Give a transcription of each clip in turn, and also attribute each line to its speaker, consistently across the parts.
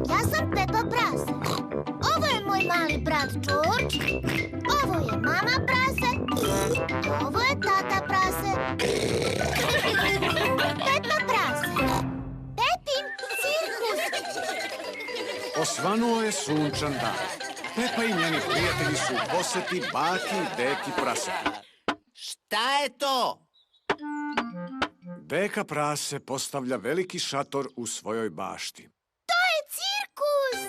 Speaker 1: Ja sam Pepa Prase. Ovo je moj mali brat George. Ovo je mama Prase. A ovo je tata Prase. Pepa Prase. Pepin cirkus.
Speaker 2: Osvanuo je sunčan dan. Pepa i njeni prijatelji su u poseti baki i deki Prase.
Speaker 3: Šta je to?
Speaker 2: Deka Prase postavlja veliki šator u svojoj bašti.
Speaker 1: To je cirkus!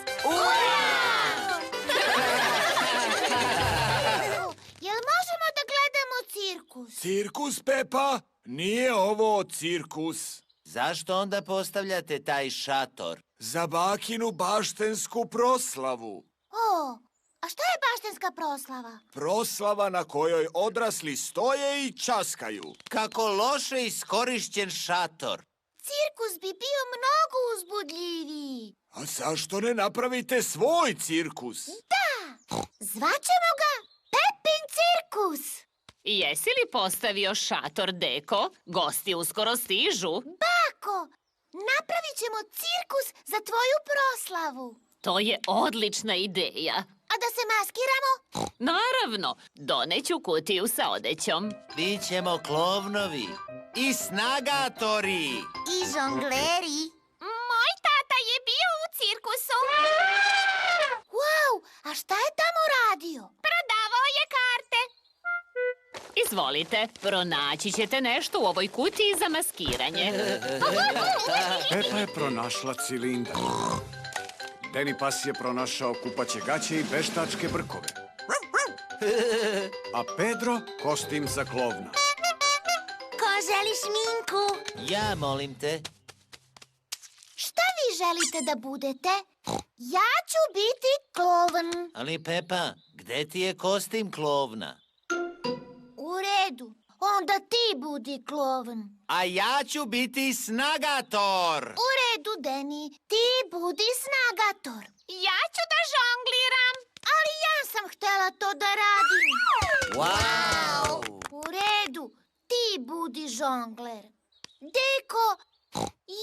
Speaker 1: Jel možemo da gledamo cirkus?
Speaker 4: Cirkus, Pepa? Nije ovo cirkus.
Speaker 3: Zašto onda postavljate taj šator?
Speaker 4: Za bakinu baštensku proslavu.
Speaker 1: O, a šta je baštenska proslava?
Speaker 4: Proslava na kojoj odrasli stoje i časkaju.
Speaker 3: Kako loše iskorišćen šator.
Speaker 1: Cirkus bi bio mnogo uzbudljiviji.
Speaker 4: A zašto ne napravite svoj cirkus?
Speaker 1: Da! Zvaćemo ga Pepin cirkus!
Speaker 5: Jesi li postavio šator, Deko? Gosti uskoro stižu.
Speaker 1: Bako, napravit ćemo cirkus za tvoju proslavu.
Speaker 5: To je odlična ideja.
Speaker 1: A da se maskiramo?
Speaker 5: Naravno, doneću kutiju sa odećom.
Speaker 3: Bićemo klovnovi i snagatori.
Speaker 1: I žongleri. Moj tata je bio u cirkusu. Wow, a šta je tamo radio? Prodavao je karte.
Speaker 5: Izvolite, pronaći ćete nešto u ovoj kutiji za maskiranje.
Speaker 2: Pepa je pronašla cilindar. Deni pas je pronašao kupaće gaće i veštačke brkove. A Pedro kostim za klovna.
Speaker 1: Ko želi šminku?
Speaker 3: Ja molim te.
Speaker 1: Šta vi želite da budete? Ja ću biti klovn.
Speaker 3: Ali Pepa, gde ti je kostim klovna?
Speaker 1: U redu. Onda ti budi klovn.
Speaker 3: A ja ću biti snagator.
Speaker 1: U redu, Deni. Ti budi snagator. Ja ću da žongliram. Ali ja sam htela to da radim.
Speaker 3: Wow!
Speaker 1: U redu. Ti budi žongler. Deko,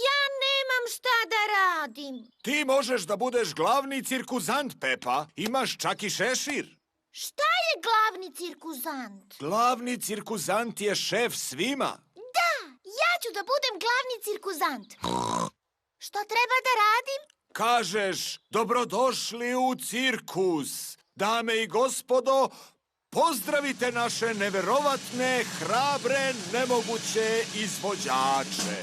Speaker 1: ja nemam šta da radim.
Speaker 4: Ti možeš da budeš glavni cirkuzant, Pepa. Imaš čak i šešir.
Speaker 1: Šta je glavni cirkuzant?
Speaker 4: Glavni cirkuzant je šef svima.
Speaker 1: Da, ja ću da budem glavni cirkuzant. Što treba da radim?
Speaker 4: Kažeš, dobrodošli u cirkus. Dame i gospodo, pozdravite naše neverovatne, hrabre, nemoguće izvođače.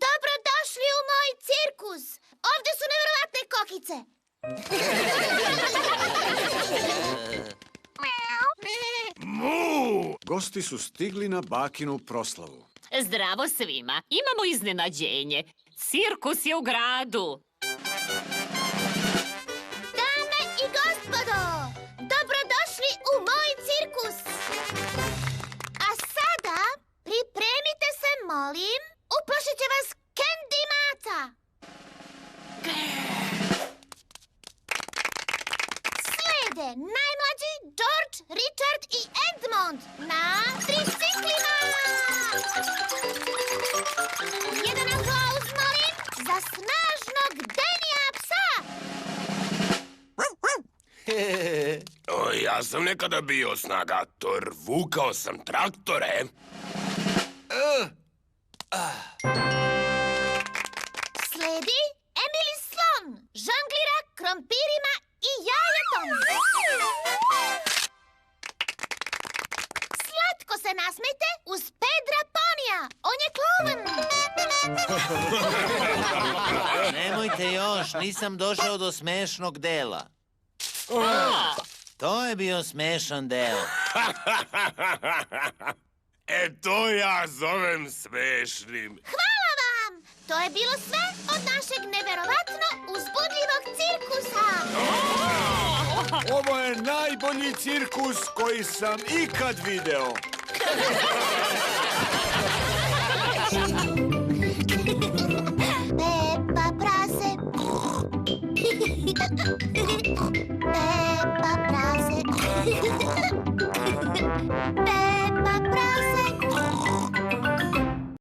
Speaker 1: Dobrodošli u moj cirkus. Ovde su neverovatne kokice.
Speaker 2: Gosti su stigli na bakinu proslavu.
Speaker 5: Zdravo svima, imamo iznenađenje. Cirkus je u gradu.
Speaker 1: Dame i gospodo, dobrodošli u moj cirkus. A sada pripremite se, molim. Uplašit će vas Candy Maca. Slede najmlađi George, Richard i Edmond na triciklima. Jedan aplauz, molim, za snažnog Denija psa.
Speaker 6: Ja sam nekada bio snagator, vukao sam traktore.
Speaker 1: Sledi Emily Slon, žonglira krompirima i jajetom. Slatko se nasmejte uz Pedra Ponija, on je klovn.
Speaker 3: Nemojte još, nisam došao do smešnog dela. To je bio smešan deo.
Speaker 6: To ja zovem smešnim.
Speaker 1: Hvala vam! To je bilo sve od našeg neverovatno uzbudljivog cirkusa.
Speaker 4: Ovo je najbolji cirkus koji sam ikad video.